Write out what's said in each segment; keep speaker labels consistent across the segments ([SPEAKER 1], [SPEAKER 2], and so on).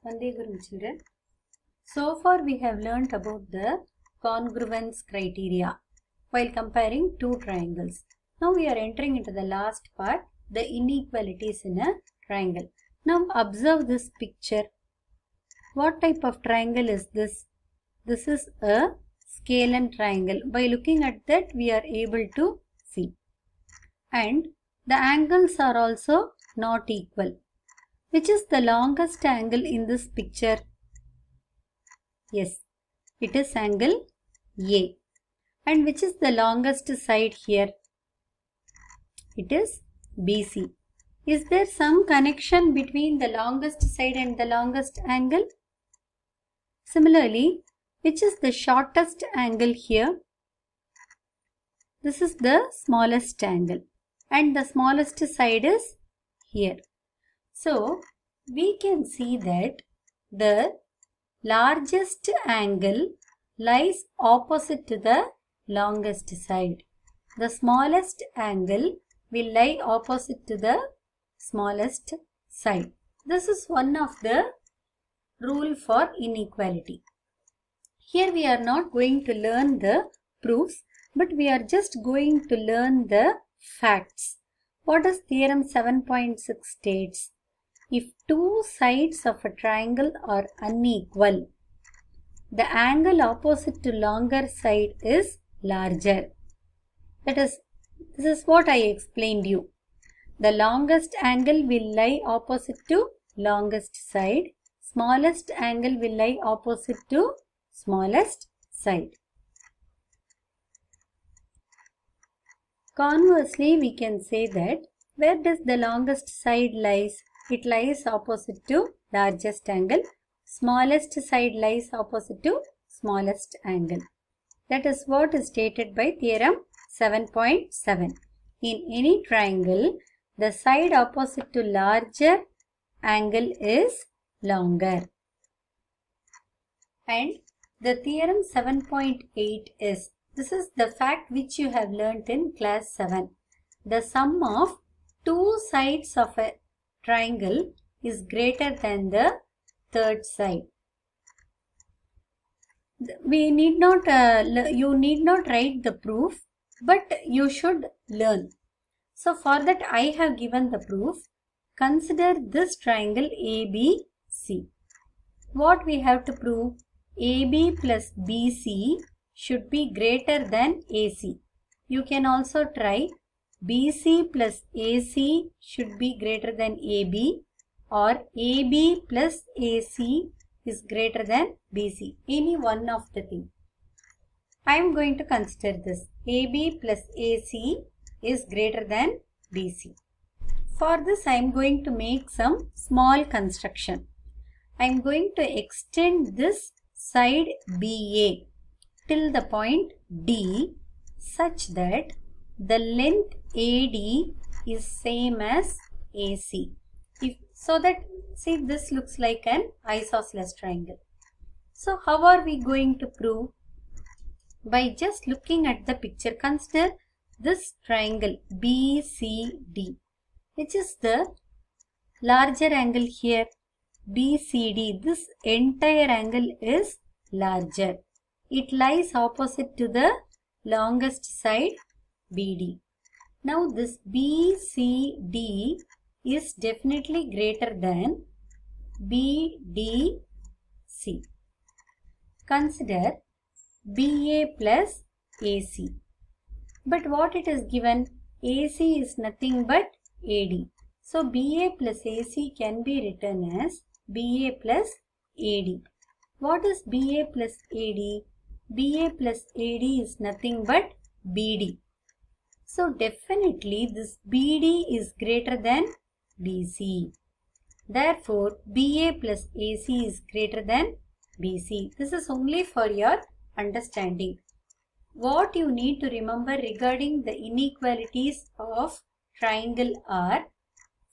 [SPEAKER 1] Vandeguram children. So far we have learnt about the congruence criteria while comparing two triangles. Now we are entering into the last part, the inequalities in a triangle. Now observe this picture. What type of triangle is this? This is a scalene triangle. By looking at that we are able to see. And the angles are also not equal. Which is the longest angle in this picture? Yes, it is angle A. And which is the longest side here? It is BC. Is there some connection between the longest side and the longest angle? Similarly, which is the shortest angle here? This is the smallest angle. And the smallest side is here. So, we can see that the largest angle lies opposite to the longest side. The smallest angle will lie opposite to the smallest side. This is one of the rule for inequality. Here we are not going to learn the proofs, but we are just going to learn the facts. What does theorem 7.6 states? If two sides of a triangle are unequal, the angle opposite to longer side is larger. This is what I explained you. The longest angle will lie opposite to longest side. Smallest angle will lie opposite to smallest side. Conversely, we can say that where does the longest side lies? It lies opposite to largest angle. Smallest side lies opposite to smallest angle. That is what is stated by theorem 7.7. In any triangle, the side opposite to larger angle is longer. And the theorem 7.8 is, this is the fact which you have learnt in class 7. The sum of two sides of a triangle is greater than the third side. You need not write the proof, but you should learn. So for that I have given the proof. Consider this triangle ABC. What we have to prove? AB plus BC should be greater than AC. You can also try BC plus AC should be greater than AB, or AB plus AC is greater than BC. Any one of the thing. I am going to consider this. AB plus AC is greater than BC. For this I am going to make some small construction. I am going to extend this side BA till the point D such that the length AD is same as AC. So that, see, this looks like an isosceles triangle. So how are we going to prove? By just looking at the picture, consider this triangle BCD. Which is the larger angle here? BCD. This entire angle is larger. It lies opposite to the longest side BD. Now this BCD is definitely greater than BDC. Consider BA plus AC. But what it is given? AC is nothing but AD. So BA plus AC can be written as BA plus AD. What is BA plus AD? BA plus AD is nothing but BD. So definitely this BD is greater than BC. Therefore BA plus AC is greater than BC. This is only for your understanding. What you need to remember regarding the inequalities of triangle are: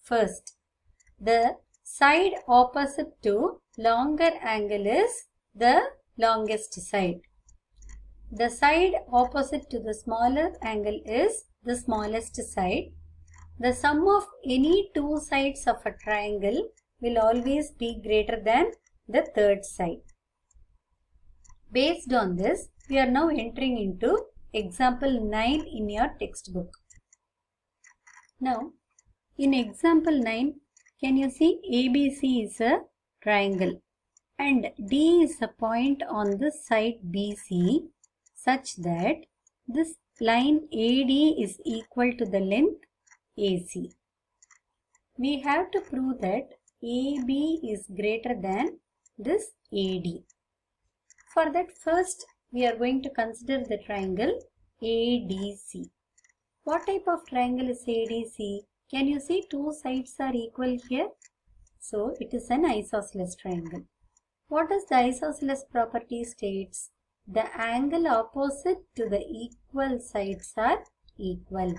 [SPEAKER 1] first, the side opposite to longer angle is the longest side. The side opposite to the smaller angle is the smallest side. The sum of any two sides of a triangle will always be greater than the third side. Based on this, we are now entering into example 9 in your textbook. Now, in example 9, can you see ABC is a triangle and D is a point on the side BC such that this line AD is equal to the length AC. We have to prove that AB is greater than this AD. For that, first we are going to consider the triangle ADC. What type of triangle is ADC? Can you see two sides are equal here? So it is an isosceles triangle. What does the isosceles property states? The angle opposite to the equal sides are equal.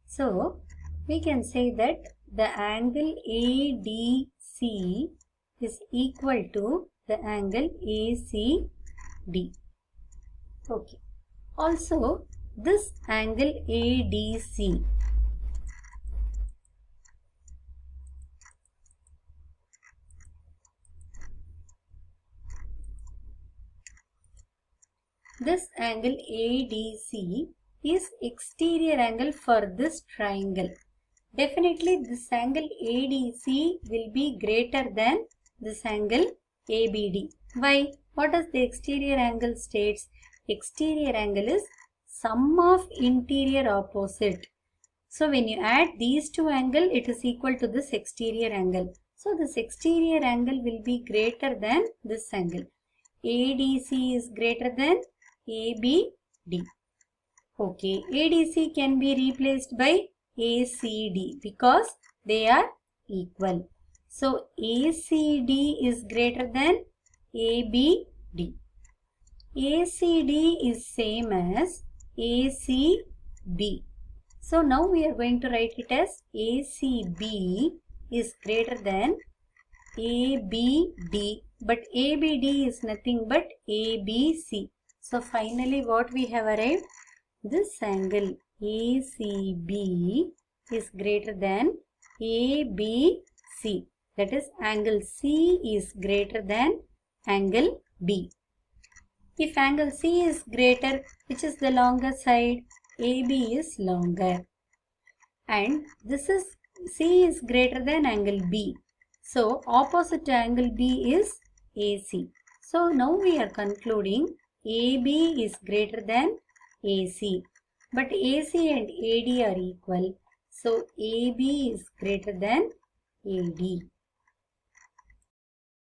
[SPEAKER 1] So we can say that the angle ADC is equal to the angle ACD. Okay. Also, this angle ADC is exterior angle for this triangle. Definitely this angle ADC will be greater than this angle ABD. Why? What does the exterior angle states? Exterior angle is sum of interior opposite. So when you add these two angles, it is equal to this exterior angle. So this exterior angle will be greater than this angle. ADC is greater than ABD. Okay, ADC can be replaced by ACD because they are equal. So ACD is greater than ABD. ACD is same as ACB. So now we are going to write it as ACB is greater than ABD, but ABD is nothing but ABC. So finally what we have arrived? This angle ACB is greater than ABC. That is, angle C is greater than angle B. If angle C is greater, which is the longer side? AB is longer. And this is C is greater than angle B. So opposite to angle B is AC. So now we are concluding AB is greater than AC. But AC and AD are equal. So AB is greater than AD.